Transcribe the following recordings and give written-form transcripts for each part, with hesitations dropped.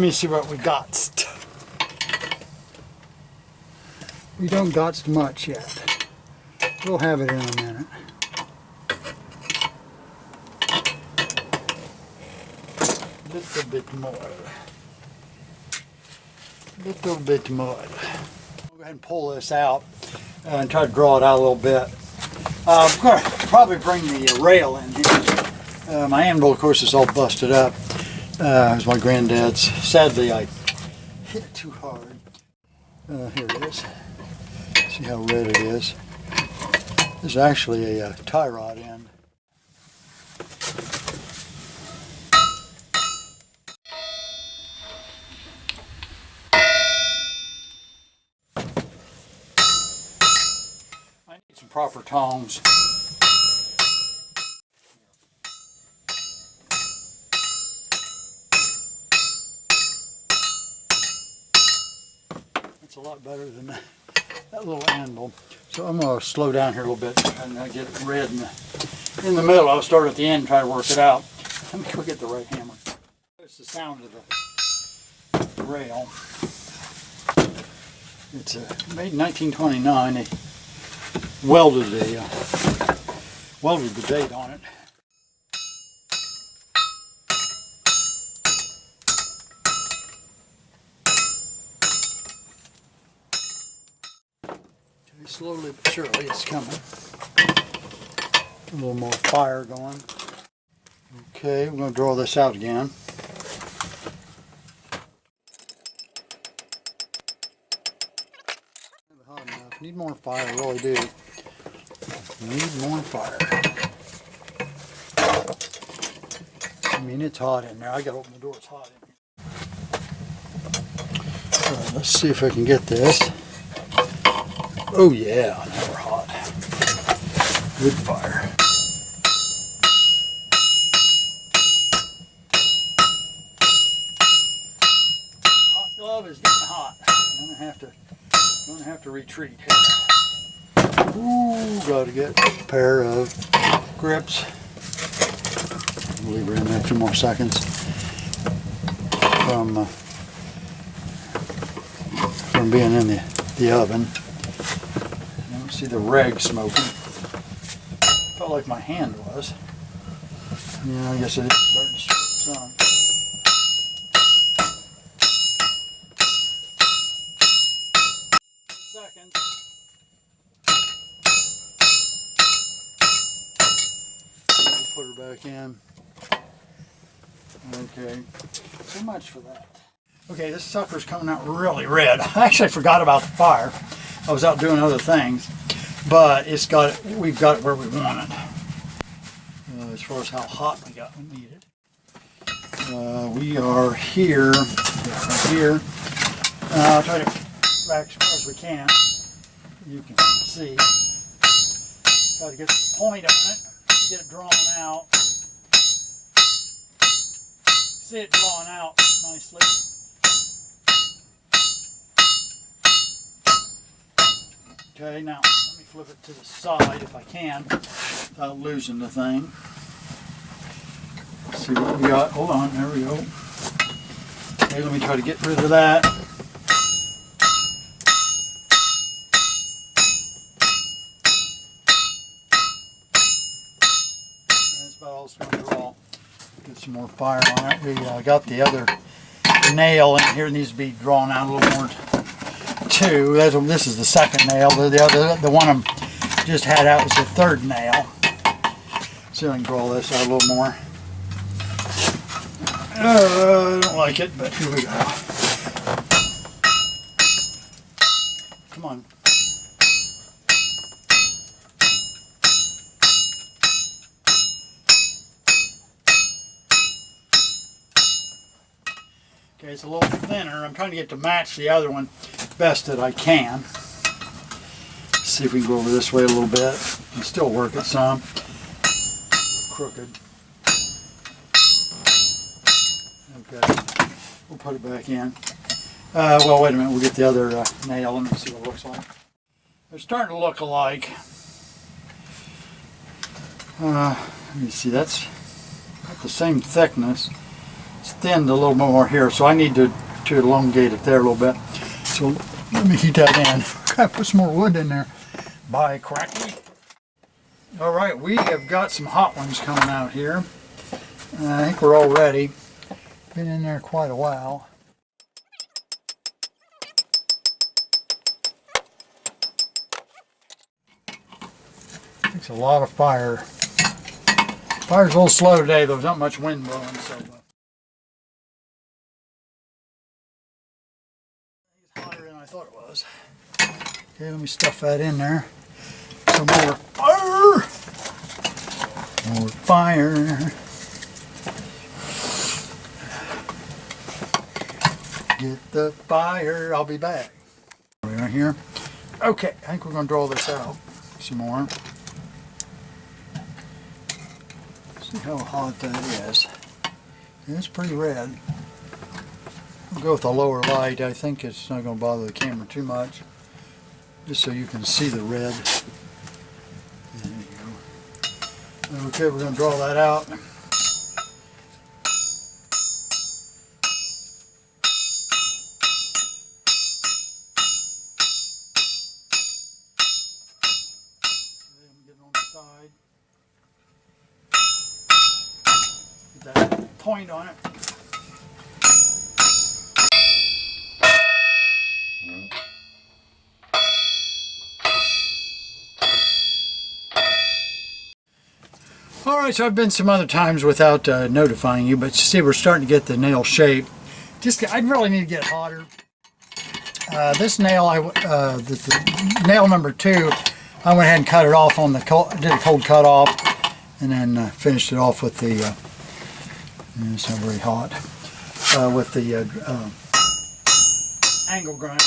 me see what we got. We don't got much yet. We'll have it in a minute. Little bit more. Little bit more. I'll go ahead and pull this out and try to draw it out a little bit. I'm going to probably bring the rail in here. My anvil, of course, is all busted up. It was my granddad's. Sadly, I hit it too hard. Here it is. See how red it is. This is actually a tie rod end. I need some proper tongs. That's a lot better than that little anvil. So I'm going to slow down here a little bit and get it red in the middle. I'll start at the end and try to work it out. Let me go get the right hammer. That's the sound of the rail. It's made in 1929. They welded the date on it. Okay, slowly but surely it's coming. A little more fire going. Okay, we're going to draw this out again. Hot enough. Need more fire, I really do. Need more fire. I mean, it's hot in there. I gotta open the door, it's hot in here. Let's see if I can get this. Oh yeah, now we're hot. Good fire. Hot glove is getting hot. I'm gonna have to retreat here. Ooh, gotta get a pair of grips. I'll leave her in there a few more seconds from being in the oven. I don't see the rag smoking. Felt like my hand was. Yeah, I guess it is starting to smoke some. Put her back in. Okay, so much for that. Okay, this sucker's coming out really red. I actually forgot about the fire. I was out doing other things, but we've got it where we want it. As far as how hot we need it. We are here, right here. I'll try to back as far as we can. You can see. Try to get the point on it. Get it drawn out. See it drawn out nicely. Okay, now let me flip it to the side if I can without losing the thing. Let's see what we got. Hold on, there we go. Okay, let me try to get rid of that. Get some more fire on it. We got the other nail in here. It needs to be drawn out a little more too. This is the second nail. The one I just had out was the third nail. See if I can draw this out a little more. I don't like it, but here we go. Come on. Okay, it's a little thinner. I'm trying to get to match the other one best that I can. Let's see if we can go over this way a little bit and still work it some. Crooked. Okay, we'll put it back in. Well, wait a minute. We'll get the other nail. Let me see what it looks like. They're starting to look alike. Let me see. That's not the same thickness. It's thinned a little more here, so I need to elongate it there a little bit. So let me heat that in. Gotta put some more wood in there. Bye, cracky. All right, we have got some hot ones coming out here. I think we're all ready. Been in there quite a while. Takes a lot of fire. Fire's a little slow today, though. There's not much wind blowing, so. It's hotter than I thought it was. Okay, let me stuff that in there. Some more fire. More fire. Get the fire. I'll be back. Right here. Okay, I think we're going to draw this out some more. See how hot that is. It's pretty red. We'll go with a lower light. I think it's not going to bother the camera too much. Just so you can see the red. There you go. Okay, we're going to draw that out. That point on it. Alright, so I've been some other times without notifying you, but you see we're starting to get the nail shape. I really need to get hotter. This nail, the nail number 2, I went ahead and cut it off on the did a cold cut off, and then finished it off with the it's not very hot, with the angle grinder.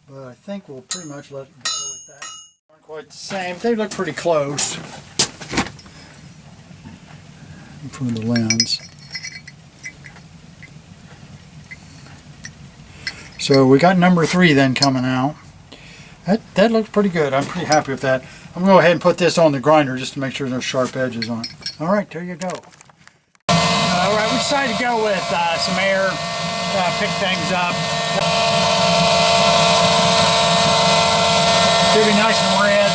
But I think we'll pretty much let it go with that. Aren't quite the same. They look pretty close from the lens. So we got number 3 then coming out. That looks pretty good. I'm pretty happy with that. I'm going to go ahead and put this on the grinder just to make sure there's no sharp edges on it. Alright, there you go. Alright, we decided to go with some air, pick things up. Should be nice and red.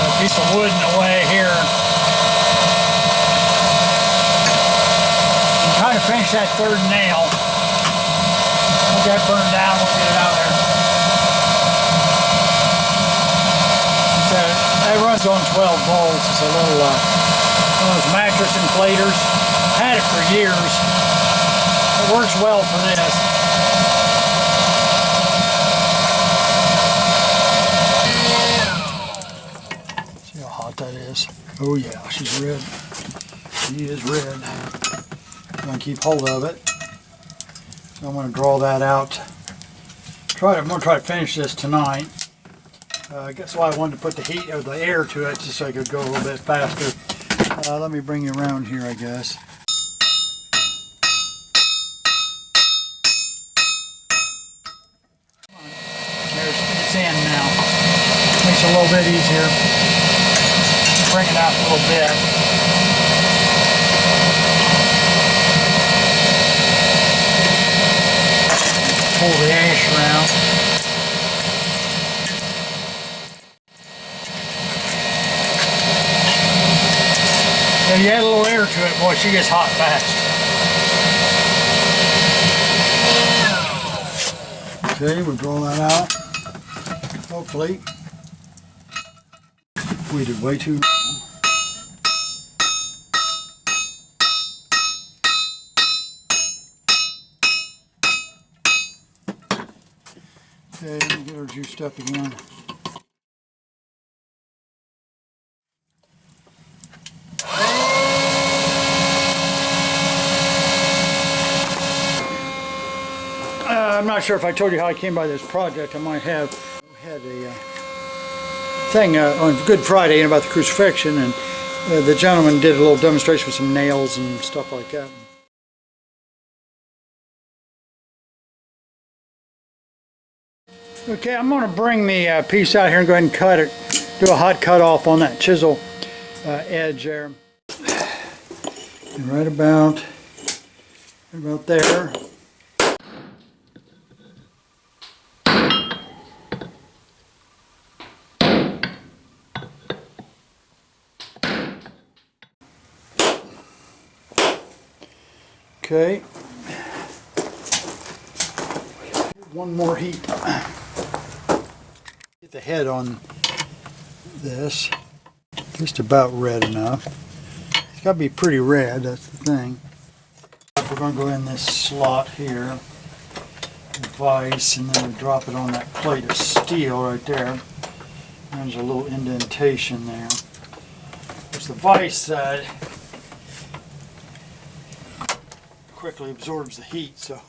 A piece of wood in the way here. Try to finish that 3rd nail. We'll get it burned down, we'll get it out there. It runs on 12 volts. It's a little one of those mattress inflators. Had it for years. It works well for this. See how hot that is? Oh yeah, she's red. She is red. I'm going to keep hold of it. So I'm going to draw that out. I'm going to try to finish this tonight. I guess why I wanted to put the heat or the air to it just so I could go a little bit faster. Let me bring you around here, I guess. It's in now. Makes it a little bit easier. Bring it out a little bit. Pull the ash around. If you add a little air to it, boy, she gets hot fast. Okay, we'll draw that out. Hopefully. We did way too long. Okay, let me get her juiced up again. I'm not sure if I told you how I came by this project. I might have had a thing on Good Friday about the crucifixion, and the gentleman did a little demonstration with some nails and stuff like that. Okay, I'm going to bring the piece out here and go ahead and cut it. Do a hot cut off on that chisel edge there. And right about there. Okay. One more heat. Get the head on this. Just about red enough. It's got to be pretty red, that's the thing. We're going to go in this slot here, vise, and then we drop it on that plate of steel right there. There's a little indentation there. There's the vise quickly absorbs the heat, so.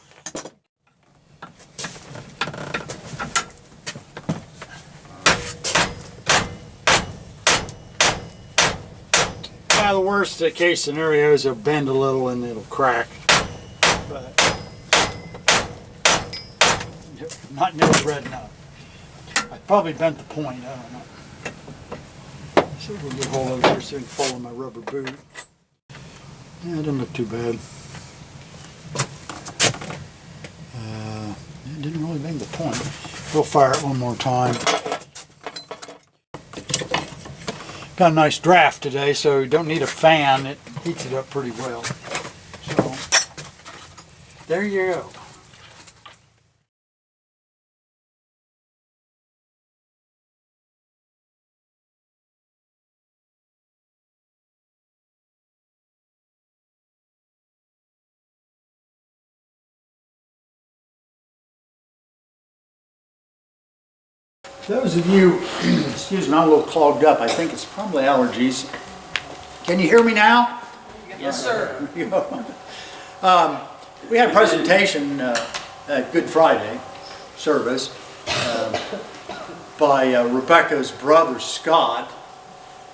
The worst case scenario is it'll bend a little and it'll crack, but not nearly red enough. I probably bent the point, I don't know. So we'll get a hole over here so I can follow my rubber boot. Yeah, it didn't look too bad. It didn't really bend the point. We'll fire it one more time. Got a nice draft today, so you don't need a fan. It heats it up pretty well. So, there you go. Those of you, excuse me, I'm a little clogged up. I think it's probably allergies. Can you hear me now? Yes, sir. We had a presentation at Good Friday service by Rebecca's brother, Scott.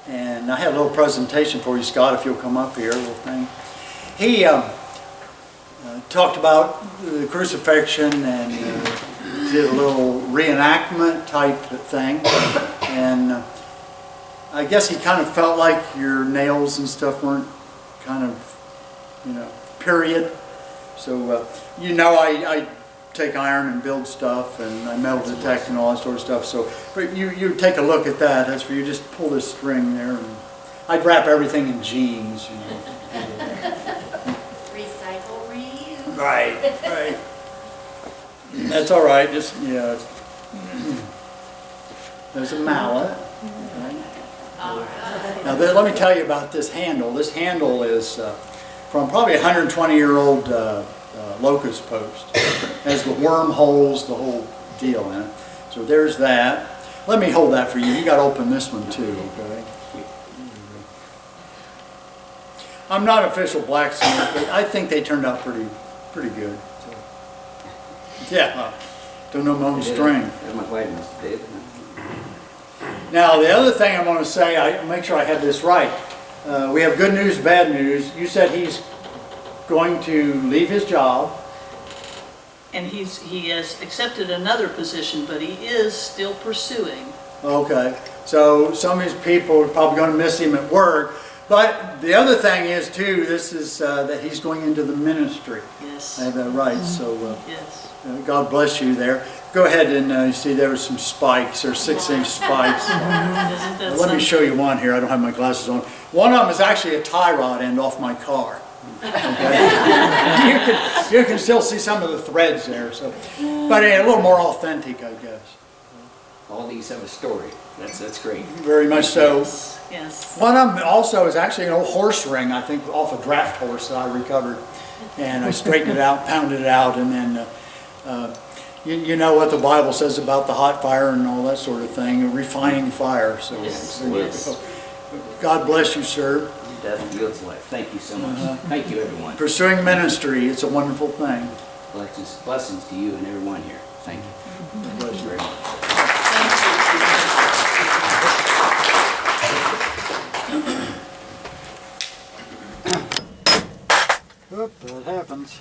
And I had a little presentation for you, Scott, if you'll come up here, a little thing. He talked about the crucifixion and did a little reenactment type thing, and I guess he kind of felt like your nails and stuff weren't kind of, period. So, I take iron and build stuff, and I metal detect and all that sort of stuff. So, but you take a look at that. That's where you just pull this string there, and I'd wrap everything in jeans, Recycle, reuse. Right. That's all right. Just there's a mallet. Right? Now let me tell you about this handle. This handle is from probably a 120-year-old locust post. It has the wormholes, the whole deal in it. So there's that. Let me hold that for you. You got to open this one too, okay? I'm not an official blacksmith, but I think they turned out pretty good. Yeah, don't know my own strength. That's my vitamins, David. Now, the other thing I want to say, I make sure I had this right. We have good news, bad news. You said he's going to leave his job. And he has accepted another position, but he is still pursuing. Okay, so some of his people are probably going to miss him at work. But the other thing is, too, this is that he's going into the ministry. Yes. I have that right, so Yes. God bless you there. Go ahead and you see there were some spikes, or 6-inch spikes. Let me show you one here. I don't have my glasses on. One of them is actually a tie rod end off my car. Okay? you can still see some of the threads there, so, but a little more authentic, I guess. All these have a story. That's great. Very much so. Yes. One of them also is actually an old horse ring, I think, off a draft horse that I recovered. And I straightened it out, pounded it out, and then you know what the Bible says about the hot fire and all that sort of thing, a refining fire. So Yes. God bless you, sir. Death yields life. Thank you so much. Thank you, everyone. Pursuing ministry, it's a wonderful thing. Blessings to you and everyone here. Thank you. God bless you very much. Oop, that happens.